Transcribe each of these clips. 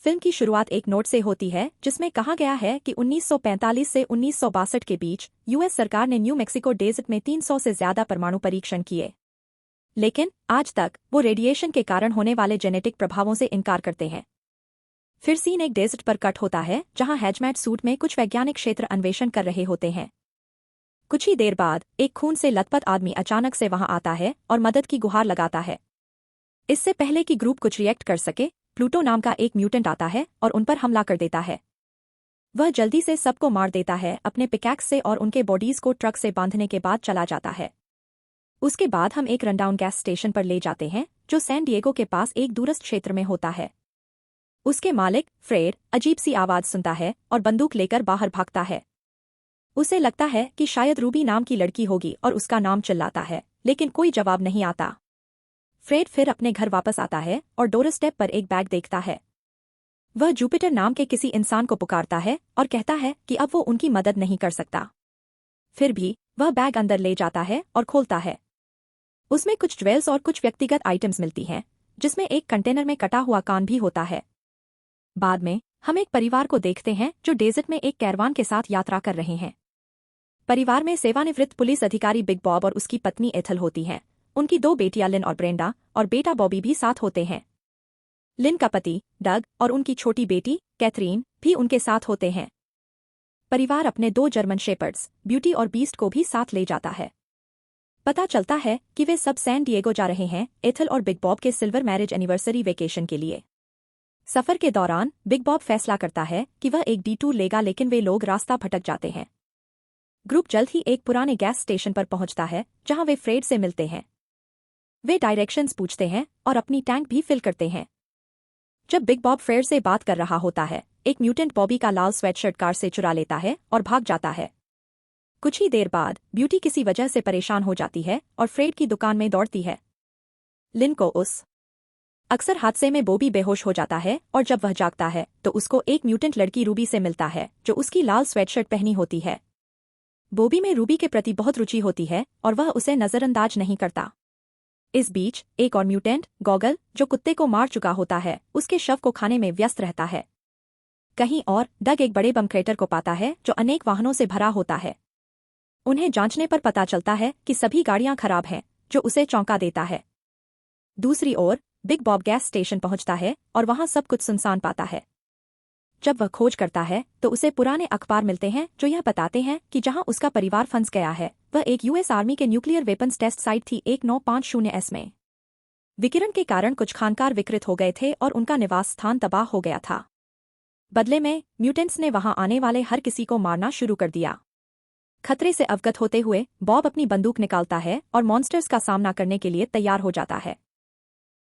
Film की शुरुआत एक नोट से होती है जिसमें कहा गया है कि 1945 से 1962 के बीच यूएस सरकार ने न्यू मेक्सिको डेजर्ट में 300 से ज्यादा परमाणु परीक्षण किए। लेकिन आज तक वो रेडिएशन के कारण होने वाले जेनेटिक प्रभावों से इनकार करते हैं। फिर सीन एक डेजर्ट पर कट होता है जहां हैजमैट सूट में कुछ वैज्ञानिक क्षेत्र अन्वेषण कर रहे होते हैं। कुछ ही देर बाद एक खून से लथपथ आदमी अचानक से वहां आता है और मदद की गुहार लगाता है। इससे पहले कि ग्रुप कुछ रिएक्ट कर सके, प्लूटो नाम का एक म्यूटेंट आता है और उन पर हमला कर देता है। वह जल्दी से सबको मार देता है अपने पिकैक्स से और उनके बॉडीज को ट्रक से बांधने के बाद चला जाता है। उसके बाद हम एक रनडाउन गैस स्टेशन पर ले जाते हैं जो सैन डिएगो के पास एक दूरस्थ क्षेत्र में होता है। उसके मालिक फ्रेड अजीब सी आवाज सुनता है और बंदूक लेकर बाहर भागता है। उसे लगता है कि शायद रूबी नाम की लड़की होगी और उसका नाम चिल्लाता है, लेकिन कोई जवाब नहीं आता। फ्रेड फिर अपने घर वापस आता है और डोरस्टेप पर एक बैग देखता है। वह जुपिटर नाम के किसी इंसान को पुकारता है और कहता है कि अब वो उनकी मदद नहीं कर सकता। फिर भी वह बैग अंदर ले जाता है और खोलता है। उसमें कुछ ज्वेल्स और कुछ व्यक्तिगत आइटम्स मिलती हैं, जिसमें एक कंटेनर में कटा हुआ कान भी होता है। बाद में हम एक परिवार को देखते हैं जो डेजर्ट में एक कैरवान के साथ यात्रा कर रहे हैं। परिवार में सेवानिवृत्त पुलिस अधिकारी बिग बॉब और उसकी पत्नी एथल होती हैं। उनकी दो बेटियां लिन और ब्रेंडा और बेटा बॉबी भी साथ होते हैं। लिन का पति डग और उनकी छोटी बेटी कैथरीन भी उनके साथ होते हैं। परिवार अपने दो जर्मन शेपर्ड्स ब्यूटी और बीस्ट को भी साथ ले जाता है। पता चलता है कि वे सब सैन डिएगो जा रहे हैं एथल और बिग बॉब के सिल्वर मैरिज एनिवर्सरी वेकेशन के लिए। सफर के दौरान बिग बॉब फैसला करता है कि वह एक डिटूर लेगा, लेकिन वे लोग रास्ता भटक जाते हैं। ग्रुप जल्द ही एक पुराने गैस स्टेशन पर पहुंचता है जहां वे फ्रेड से मिलते हैं। वे डायरेक्शंस पूछते हैं और अपनी टैंक भी फिल करते हैं। जब बिग बॉब फ्रेड से बात कर रहा होता है, एक म्यूटेंट बॉबी का लाल स्वेटशर्ट कार से चुरा लेता है और भाग जाता है। कुछ ही देर बाद ब्यूटी किसी वजह से परेशान हो जाती है और फ्रेड की दुकान में दौड़ती है। लिन को उस अक्सर हादसे में बॉबी बेहोश हो जाता है और जब वह जागता है तो उसको एक म्यूटेंट लड़की रूबी से मिलता है जो उसकी लाल स्वेटशर्ट पहनी होती है। बॉबी में रूबी के प्रति बहुत रुचि होती है और वह उसे नजरअंदाज नहीं करता। इस बीच एक और म्यूटेंट गॉगल, जो कुत्ते को मार चुका होता है, उसके शव को खाने में व्यस्त रहता है। कहीं और डग एक बड़े बम क्रेटर को पाता है जो अनेक वाहनों से भरा होता है। उन्हें जांचने पर पता चलता है कि सभी गाड़ियां खराब हैं, जो उसे चौंका देता है। दूसरी ओर बिग बॉब गैस स्टेशन पहुंचता है और वहां सब कुछ सुनसान पाता है। जब वह खोज करता है तो उसे पुराने अखबार मिलते हैं जो यह बताते हैं कि जहां उसका परिवार फंस गया है वह एक यूएस आर्मी के न्यूक्लियर वेपन्स टेस्ट साइट थी 1950 में। विकिरण के कारण कुछ खानकार विकृत हो गए थे और उनका निवास स्थान तबाह हो गया था। बदले में म्यूटेंट्स ने वहां आने वाले हर किसी को मारना शुरू कर दिया। खतरे से अवगत होते हुए बॉब अपनी बंदूक निकालता है और मॉन्स्टर्स का सामना करने के लिए तैयार हो जाता है।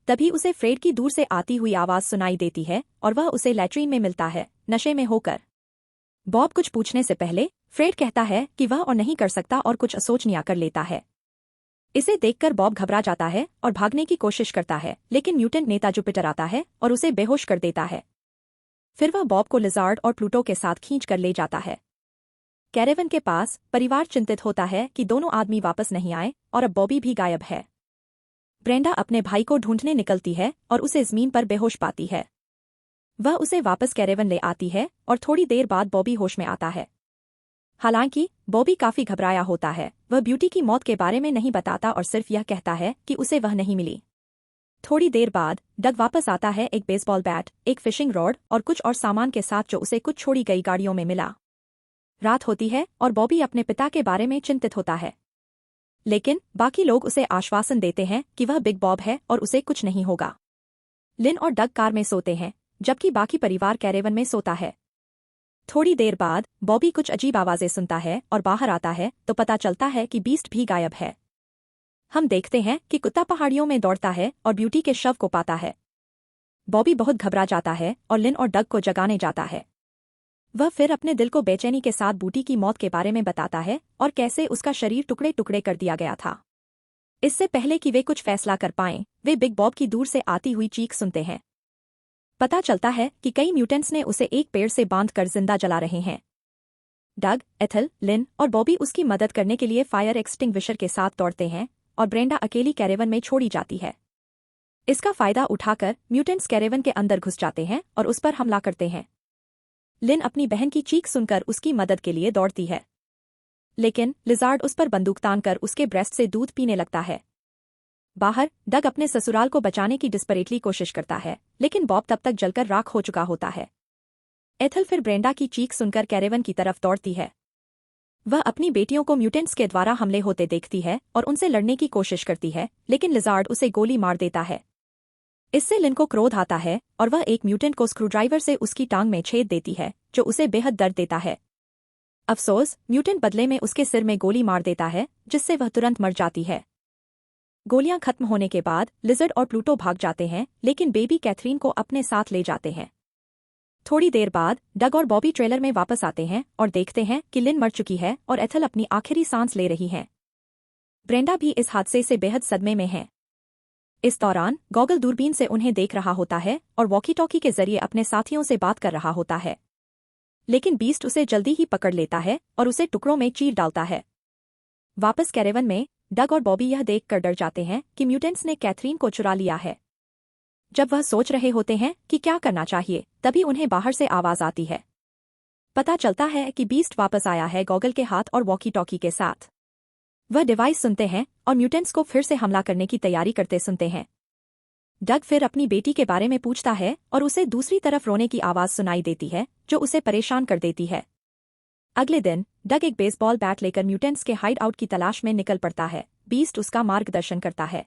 तभी उसे फ्रेड की दूर से आती हुई आवाज सुनाई देती है और वह उसे लैट्रीन में मिलता है, नशे में होकर। बॉब कुछ पूछने से पहले फ्रेड कहता है कि वह और नहीं कर सकता और कुछ असोचनिया कर लेता है। इसे देखकर बॉब घबरा जाता है और भागने की कोशिश करता है, लेकिन म्यूटेंट नेता जुपिटर आता है और उसे बेहोश कर देता है। फिर वह बॉब को लिजार्ड और प्लूटो के साथ खींच कर ले जाता है। कैरेवन के पास परिवार चिंतित होता है कि दोनों आदमी वापस नहीं आए और अब बॉबी भी गायब है। ब्रेंडा अपने भाई को ढूंढने निकलती है और उसे जमीन पर बेहोश पाती है। वह उसे वापस कैरेवन ले आती है और थोड़ी देर बाद बॉबी होश में आता है। हालांकि बॉबी काफी घबराया होता है। वह ब्यूटी की मौत के बारे में नहीं बताता और सिर्फ यह कहता है कि उसे वह नहीं मिली। थोड़ी देर बाद डग वापस आता है एक बेसबॉल बैट, एक फिशिंग रॉड और कुछ और सामान के साथ जो उसे कुछ छोड़ी गई गाड़ियों में मिला। रात होती है और बॉबी अपने पिता के बारे में चिंतित होता है, लेकिन बाकी लोग उसे आश्वासन देते हैं कि वह बिग बॉब है और उसे कुछ नहीं होगा। लिन और डग कार में सोते हैं जबकि बाकी परिवार कैरेवन में सोता है। थोड़ी देर बाद बॉबी कुछ अजीब आवाजें सुनता है और बाहर आता है तो पता चलता है कि बीस्ट भी गायब है। हम देखते हैं कि कुत्ता पहाड़ियों में दौड़ता है और ब्यूटी के शव को पाता है। बॉबी बहुत घबरा जाता है और लिन और डग को जगाने जाता है। वह फिर अपने दिल को बेचैनी के साथ बूटी की मौत के बारे में बताता है और कैसे उसका शरीर टुकड़े टुकड़े कर दिया गया था। इससे पहले कि वे कुछ फैसला कर पाएं, वे बिग बॉब की दूर से आती हुई चीख सुनते हैं। पता चलता है कि कई म्यूटेंट्स ने उसे एक पेड़ से बांधकर जिंदा जला रहे हैं। डग, एथल, लिन और बॉबी उसकी मदद करने के लिए फायर एक्सटिंग्विशर के साथ दौड़ते हैं और ब्रेंडा अकेली कैरेवन में छोड़ी जाती है। इसका फायदा उठाकर म्यूटेंट्स कैरेवन के अंदर घुस जाते हैं और उस पर हमला करते हैं। लिन अपनी बहन की चीख सुनकर उसकी मदद के लिए दौड़ती है, लेकिन लिजार्ड उस पर बंदूक तानकर उसके ब्रेस्ट से दूध पीने लगता है। बाहर डग अपने ससुराल को बचाने की डिस्परेटली कोशिश करता है, लेकिन बॉब तब तक जलकर राख हो चुका होता है। एथल फिर ब्रेंडा की चीख सुनकर कैरेवन की तरफ दौड़ती है। वह अपनी बेटियों को म्यूटेंट्स के द्वारा हमले होते देखती है और उनसे लड़ने की कोशिश करती है, लेकिन लिजार्ड उसे गोली मार देता है। इससे लिन को क्रोध आता है और वह एक म्यूटेंट को स्क्रूड्राइवर से उसकी टांग में छेद देती है, जो उसे बेहद दर्द देता है। अफसोस, म्यूटेंट बदले में उसके सिर में गोली मार देता है, जिससे वह तुरंत मर जाती है। गोलियां खत्म होने के बाद लिजर्ड और प्लूटो भाग जाते हैं, लेकिन बेबी कैथरीन को अपने साथ ले जाते हैं। थोड़ी देर बाद डग और बॉबी ट्रेलर में वापस आते हैं और देखते हैं कि लिन मर चुकी है और एथल अपनी आखिरी सांस ले रही हैं। ब्रेंडा भी इस हादसे से बेहद सदमे में है। इस दौरान गॉगल दूरबीन से उन्हें देख रहा होता है और वॉकी टॉकी के जरिए अपने साथियों से बात कर रहा होता है, लेकिन बीस्ट उसे जल्दी ही पकड़ लेता है और उसे टुकड़ों में चीर डालता है। वापस कैरेवन में डग और बॉबी यह देखकर डर जाते हैं कि म्यूटेंट्स ने कैथरीन को चुरा लिया है। जब वह सोच रहे होते हैं कि क्या करना चाहिए, तभी उन्हें बाहर से आवाज आती है। पता चलता है कि बीस्ट वापस आया है गॉगल के हाथ और वॉकी टॉकी के साथ। वह डिवाइस सुनते हैं और म्यूटेंट्स को फिर से हमला करने की तैयारी करते सुनते हैं। डग फिर अपनी बेटी के बारे में पूछता है और उसे दूसरी तरफ रोने की आवाज सुनाई देती है, जो उसे परेशान कर देती है। अगले दिन डग एक बेसबॉल बैट लेकर म्यूटेंट्स के हाइड आउट की तलाश में निकल पड़ता है। बीस्ट उसका मार्गदर्शन करता है।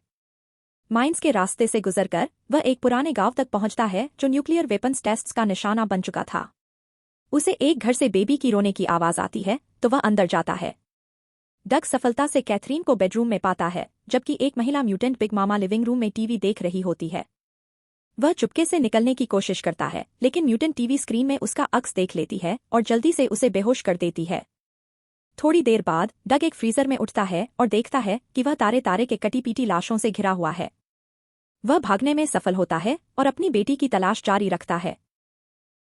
माइंस के रास्ते से गुजरकर वह एक पुराने गांव तक पहुंचता है, जो न्यूक्लियर वेपन्स टेस्ट्स का निशाना बन चुका था। उसे एक घर से बेबी की रोने की आवाज आती है, तो वह अंदर जाता है। डग सफलता से कैथरीन को बेडरूम में पाता है, जबकि एक महिला म्यूटेंट बिग मामा लिविंग रूम में टीवी देख रही होती है। वह चुपके से निकलने की कोशिश करता है, लेकिन म्यूटेंट टीवी स्क्रीन में उसका अक्स देख लेती है और जल्दी से उसे बेहोश कर देती है। थोड़ी देर बाद डग एक फ्रीजर में उठता है और देखता है कि वह तारे तारे के कटी पीटी लाशों से घिरा हुआ है। वह भागने में सफल होता है और अपनी बेटी की तलाश जारी रखता है।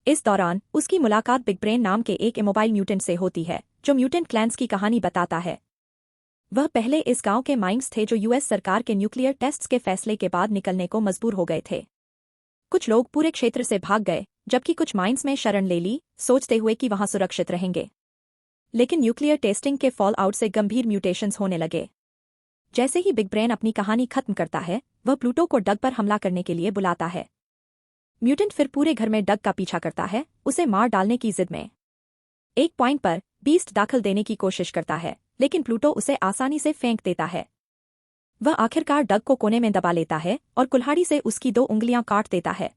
इस दौरान उसकी मुलाकात बिग ब्रेन नाम के एक इमोबाइल म्यूटेंट से होती है, जो म्यूटेंट क्लैंस की कहानी बताता है। वह पहले इस गांव के माइंस थे जो यूएस सरकार के न्यूक्लियर टेस्ट्स के फैसले के बाद निकलने को मजबूर हो गए थे। कुछ लोग पूरे क्षेत्र से भाग गए, जबकि कुछ माइंस में शरण ले ली, सोचते हुए कि वहां सुरक्षित रहेंगे। लेकिन न्यूक्लियर टेस्टिंग के फॉल आउट से गंभीर म्यूटेशंस होने लगे। जैसे ही बिग ब्रेन अपनी कहानी खत्म करता है, वह प्लूटो को डग पर हमला करने के लिए बुलाता है। म्यूटेंट फिर पूरे घर में डग का पीछा करता है, उसे मार डालने की जिद में। एक पॉइंट पर बीस्ट दाखिल देने की कोशिश करता है, लेकिन प्लूटो उसे आसानी से फेंक देता है। वह आखिरकार डग को कोने में दबा लेता है और कुल्हाड़ी से उसकी 2 उंगलियां काट देता है।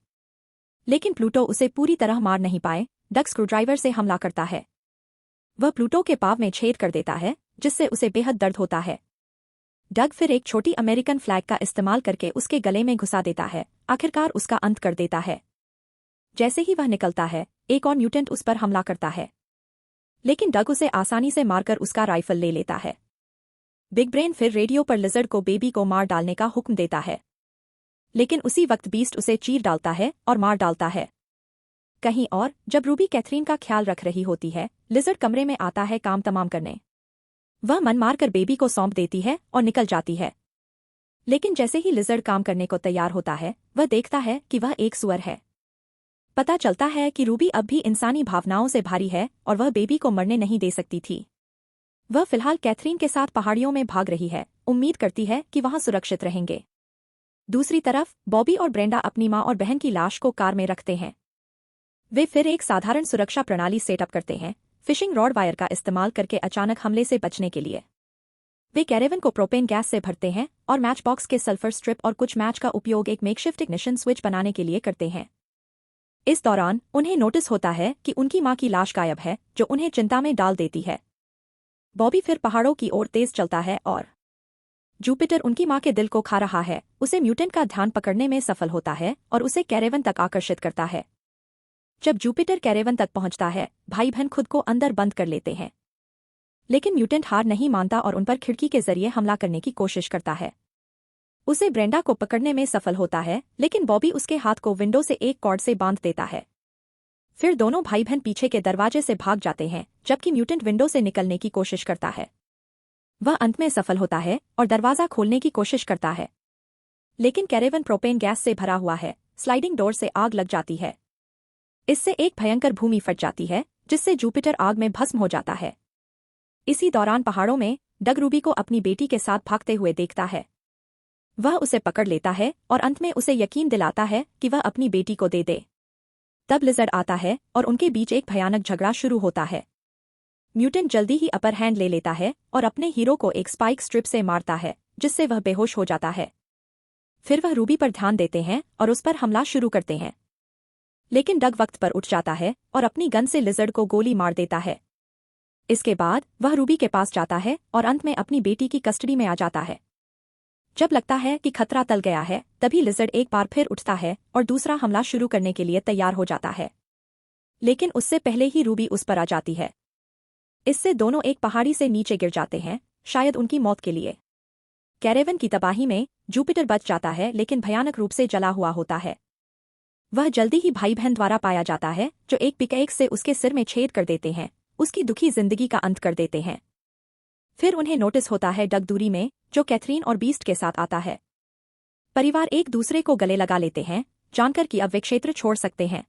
लेकिन प्लूटो उसे पूरी तरह मार नहीं पाए। डग स्क्रूड्राइवर से हमला करता है। वह प्लूटो के पाँव में छेद कर देता है, जिससे उसे बेहद दर्द होता है। डग फिर एक छोटी अमेरिकन फ्लैग का इस्तेमाल करके उसके गले में घुसा देता है, आखिरकार उसका अंत कर देता है। जैसे ही वह निकलता है, एक और म्यूटेंट उस पर हमला करता है, लेकिन डग उसे आसानी से मारकर उसका राइफल ले लेता है। बिग ब्रेन फिर रेडियो पर लिजर्ड को बेबी को मार डालने का हुक्म देता है, लेकिन उसी वक्त बीस्ट उसे चीर डालता है और मार डालता है। कहीं और जब रूबी कैथरीन का ख्याल रख रही होती है, लिजर्ड कमरे में आता है काम तमाम करने। वह मन मारकर बेबी को सौंप देती है और निकल जाती है। लेकिन जैसे ही लिजर्ड काम करने को तैयार होता है, वह देखता है कि वह एक सुअर है। पता चलता है कि रूबी अब भी इंसानी भावनाओं से भारी है और वह बेबी को मरने नहीं दे सकती थी। वह फिलहाल कैथरीन के साथ पहाड़ियों में भाग रही है, उम्मीद करती है कि वहां सुरक्षित रहेंगे। दूसरी तरफ बॉबी और ब्रेंडा अपनी मां और बहन की लाश को कार में रखते हैं। वे फिर एक साधारण सुरक्षा प्रणाली सेटअप करते हैं, फिशिंग रॉड वायर का इस्तेमाल करके अचानक हमले से बचने के लिए। वे कैरेवन को प्रोपेन गैस से भरते हैं और मैच बॉक्स के सल्फर स्ट्रिप और कुछ मैच का उपयोग एक मेकशिफ्ट इग्निशन स्विच बनाने के लिए करते हैं। इस दौरान उन्हें नोटिस होता है कि उनकी मां की लाश गायब है, जो उन्हें चिंता में डाल देती है। बॉबी फिर पहाड़ों की ओर तेज चलता है और जुपिटर उनकी मां के दिल को खा रहा है, उसे म्यूटेंट का ध्यान पकड़ने में सफल होता है और उसे कैरेवन तक आकर्षित करता है। जब जुपिटर कैरेवन तक पहुंचता है, भाई बहन खुद को अंदर बंद कर लेते हैं। लेकिन म्यूटेंट हार नहीं मानता और उन पर खिड़की के जरिए हमला करने की कोशिश करता है। उसे ब्रेंडा को पकड़ने में सफल होता है, लेकिन बॉबी उसके हाथ को विंडो से एक कॉर्ड से बांध देता है। फिर दोनों भाई बहन पीछे के दरवाजे से भाग जाते हैं, जबकि म्यूटेंट विंडो से निकलने की कोशिश करता है। वह अंत में सफल होता है और दरवाजा खोलने की कोशिश करता है, लेकिन कैरेवन प्रोपेन गैस से भरा हुआ है, स्लाइडिंग डोर से आग लग जाती है। इससे एक भयंकर भूमि फट जाती है, जिससे जुपिटर आग में भस्म हो जाता है। इसी दौरान पहाड़ों में डग रूबी को अपनी बेटी के साथ भागते हुए देखता है। वह उसे पकड़ लेता है और अंत में उसे यकीन दिलाता है कि वह अपनी बेटी को दे दे। तब लिजर्ड आता है और उनके बीच एक भयानक झगड़ा शुरू होता है। म्यूटेंट जल्दी ही अपर हैंड ले लेता है और अपने हीरो को एक स्पाइक स्ट्रिप से मारता है, जिससे वह बेहोश हो जाता है। फिर वह रूबी पर ध्यान देते हैं और उस पर हमला शुरू करते हैं। लेकिन डग वक्त पर उठ जाता है और अपनी गन से लिजर्ड को गोली मार देता है। इसके बाद वह रूबी के पास जाता है और अंत में अपनी बेटी की कस्टडी में आ जाता है। जब लगता है कि खतरा टल गया है, तभी लिजर्ड एक बार फिर उठता है और दूसरा हमला शुरू करने के लिए तैयार हो जाता है। लेकिन उससे पहले ही रूबी उस पर आ जाती है। इससे दोनों एक पहाड़ी से नीचे गिर जाते हैं, शायद उनकी मौत के लिए। कैरेवन की तबाही में जुपिटर बच जाता है, लेकिन भयानक रूप से जला हुआ होता है। वह जल्दी ही भाई बहन द्वारा पाया जाता है, जो एक पिकैक्स से उसके सिर में छेद कर देते हैं, उसकी दुखी जिंदगी का अंत कर देते हैं। फिर उन्हें नोटिस होता है डग दूरी में, जो कैथरीन और बीस्ट के साथ आता है। परिवार एक दूसरे को गले लगा लेते हैं, जानकर कि अब वे क्षेत्र छोड़ सकते हैं।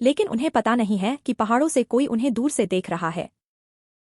लेकिन उन्हें पता नहीं है कि पहाड़ों से कोई उन्हें दूर से देख रहा है।